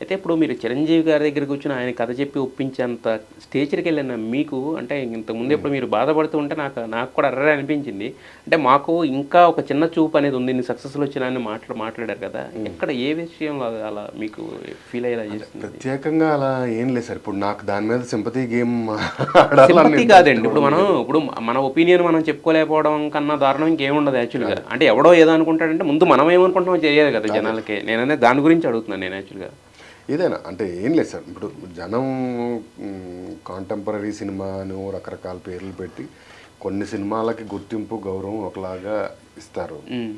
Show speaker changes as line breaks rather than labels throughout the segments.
అయితే ఇప్పుడు మీరు చిరంజీవి గారి దగ్గర కూర్చొని ఆయన కథ చెప్పి ఒప్పించేంత స్టేజ్‌కెళ్ళిన మీకు అంటే ఇంతకుముందు
హ్మ్.
ఎప్పుడు మీరు బాధపడుతూ ఉంటే నాకు కూడా అర్రే అనిపించింది. అంటే మాకు ఇంకా ఒక చిన్న చూపు అనేది ఉంది. ఇన్ని సక్సెస్‌లు అని మాట్లాడారు కదా!
హ్మ్.
ఎక్కడ ఏ విషయంలో అలా మీకు ఫీల్ అయ్యేలా
అంటే
చేసింది?
ప్రత్యేకంగా అలా ఏం లేదు సార్. ఇప్పుడు నాకు దాని మీద సింపతి గేమ్ ఆడాలని
సింపతి
ఇంట్రెస్ట్
కాదండి.
కూడా లేదు.
ఇప్పుడు మన ఒపీనియన్ మనం చెప్పుకోలేకపోవడం కన్నా దారుణం ఇంకేముండదు యాక్చువల్‌గా.
అదే.
అంటే ఎవడో ఏదో అనుకుంటాడంటే ముందు మనం ఏమనుకుంటున్నామో తెలియాలి కదా
అదే.
జనాలకి. నేననేది దాని గురించి అడుగుతున్నాను నేను యాక్చువల్‌గా.
ఏదైనా అంటే ఏం లేదు సార్. ఇప్పుడు జనం కాంటెంపరరీ సినిమాను రకరకాల పేర్లు పెట్టి కొన్ని సినిమాలకి గుర్తింపు, గౌరవం ఒకలాగా ఇస్తారు.
హ్మ్.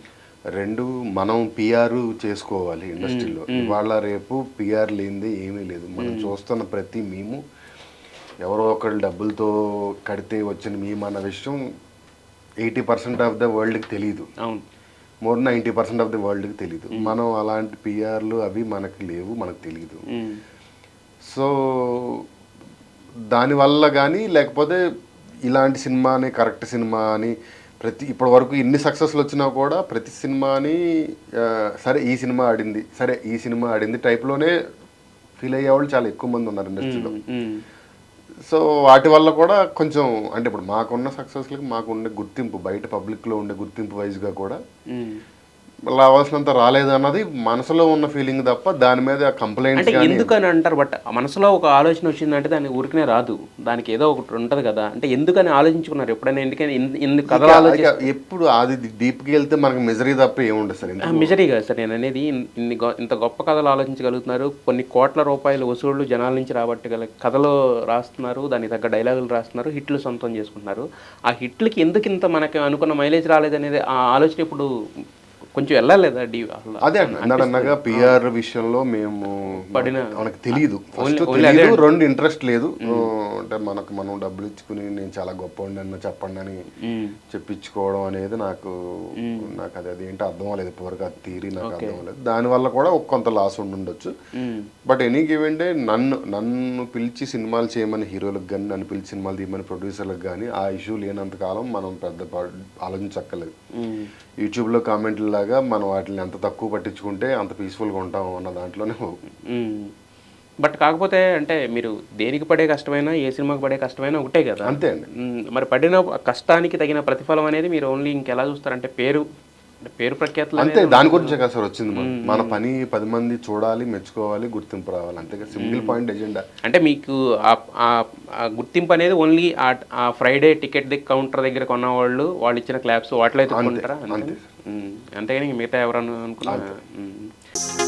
2 మనం పీఆర్ చేసుకోవాలి ఇండస్ట్రీలో.
హ్మ్.
ఇవాళ రేపు పీఆర్ లేనిదే ఏమీ లేదు. మనం చూస్తున్న ప్రతి మీము ఎవరో ఒకళ్ళు డబ్బులతో కడితే వచ్చిన మీమ్ అన్న విషయం 80% ఆఫ్ ద వరల్డ్‌కి తెలీదు.
అవును.
మోర్ 90% ఆఫ్ ది వరల్డ్‌కి తెలీదు. మనం అలాంటి పీఆర్‌లు అవి మనకు లేవు. మనకు తెలీదు.
హ్మ్.
సో, దానివల్ల గానీ లేకపోతే ఇలాంటి సినిమాని కరెక్ట్ సినిమా అని ఇప్పటి వరకు ఎన్ని సక్సెస్‌లు వచ్చినా కూడా ప్రతి సినిమాని సరే ఈ సినిమా ఆడింది. సరే ఈ సినిమా ఆడింది టైప్‌లోనే ఫీల్ అయ్యేవాళ్ళు చాలా ఎక్కువ మంది ఉన్నారు ఇండస్ట్రీలో.
హ్మ్. హ్మ్.
సో, వాటి వల్ల కూడా కొంచెం అంటే ఇప్పుడు మాకున్న సక్సెస్‌లకి మాకుండే గుర్తింపు బయట పబ్లిక్‌లో ఉండే గుర్తింపు వైస్‌గా కూడా
హ్మ్.
రావాల్సినంత రాలేదన్నది మనసులో ఉన్న ఫీలింగ్ తప్ప దాని మీద
అంటే
కంప్లెయింట్స్ గాని
ఎందుకని అంటారు? బట్ మనసులో ఒక ఆలోచన వచ్చిందంటే దాన్ని ఊరికనే రాదు. దానికి ఏదో ఒకటి ఉంటది కదా! అంటే ఎందుకని ఆలోచించుకున్నారు ఎప్పుడైనా? ఎందుకని ఇన్ని
ఇక
కథలు
ఇక
ఆలోచిస్తే
ఎప్పుడు అది డీప్‌కి వెళ్తే మనకు మిజరీ తప్ప ఏముండదు సార్. ఎందుకు
మిజరీ కాదు సార్ నేననేది. ఇంత గొప్ప కథలు ఆలోచించగలుగుతున్నారు. కొన్ని కోట్ల రూపాయల వసూళ్లు జనాల నుంచి రాబట్టగల కథలు రాస్తున్నారు. దానికి తగ్గ డైలాగులు రాస్తున్నారు. హిట్లు సొంతం చేసుకుంటున్నారు. ఆ హిట్‌లకి ఎందుకింత మనకి అనుకున్న మైలేజ్ రాలేదనేది ఆ ఆలోచన ఇప్పుడు కొంచెం వెళ్ళలేదా? అసలు
అదే అంటున్నా.
అనిపిస్తది.
ఇందాకన్నగా
అవును.
పీఆర్ విషయంలో మేము
పడిన
మనకు తెలీదు. ఫస్ట్
ఓన్లీ అదే
తెలీదు.
అండి.
2 ఇంట్రెస్ట్ లేదు. అంటే మనం డబ్బులు ఇచ్చుకొని నేను చాలా గొప్పోడినన్నా చెప్పండి అని
హ్మ్.
చెప్పించుకోవడం అనేది
హ్మ్.
నాకు అదేంటో అర్థం అవ్వలేదు. ఇప్పటివరకు అది థియరీ నాకు
ఓకే.
అర్థం అవ్వలేదు. దానివల్ల కూడా కొంత లాస్ ఉండుండొచ్చు.
హ్మ్.
బట్ ఎనీ గివెన్ డే నన్ను పిలిచి సినిమాలు చేయమని హీరోలకు గానీ, నన్ను పిలిచి సినిమాలు తీయమని ప్రొడ్యూసర్లకు గానీ, ఆ ఇష్యూ లేనంత కాలం మనం ఆలోచించక్కర్లేదు.
హ్మ్.
యూట్యూబ్‌లో కామెంట్‌ల్లాగా మనం వాటిని ఎంత తక్కువ పట్టించుకుంటే అంత పీస్‌ఫుల్‌గా ఉంటాం అన్న దాంట్లోనే
హ్మ్. బట్ కాకపోతే అంటే మీరు దేనికి పడే కష్టమైనా, ఏ సినిమాకి పడే కష్టమైనా ఒకటే గదా!
అంతే అండి.
మరి పడిన కష్టానికి తగిన ప్రతిఫలం అనేది మీరు ఓన్లీ ఇంకెలా చూస్తారంటే పేరు
అంతే
ప్రఖ్యాతులనేది
దాని
ఉంటది
గురించే
కదా!
కదా సార్ వచ్చింది మనం.
హ్మ్.
మన
హ్మ్.
పని 10 మంది చూడాలి, మెచ్చుకోవాలి, గుర్తింపు రావాలి. అంతేగా సింగిల్
హ్మ్.
Point agenda.
అంటే మీకు ఆ గుర్తింపనేది ఓన్లీ ఆ ఫ్రైడే టికెట్ కౌంటర్ దగ్గర కొన్నవాళ్ళు, వాళ్ళిచ్చిన క్లాప్స్ వాటిలో
అంతే.
ఎతుక్కుంటారా?
అంతే
అంతేనా?
సార్.
హ్మ్. అంతేగాని మిగతా ఎవరన్నా అనుకున్నా
అంతే.
హ్మ్.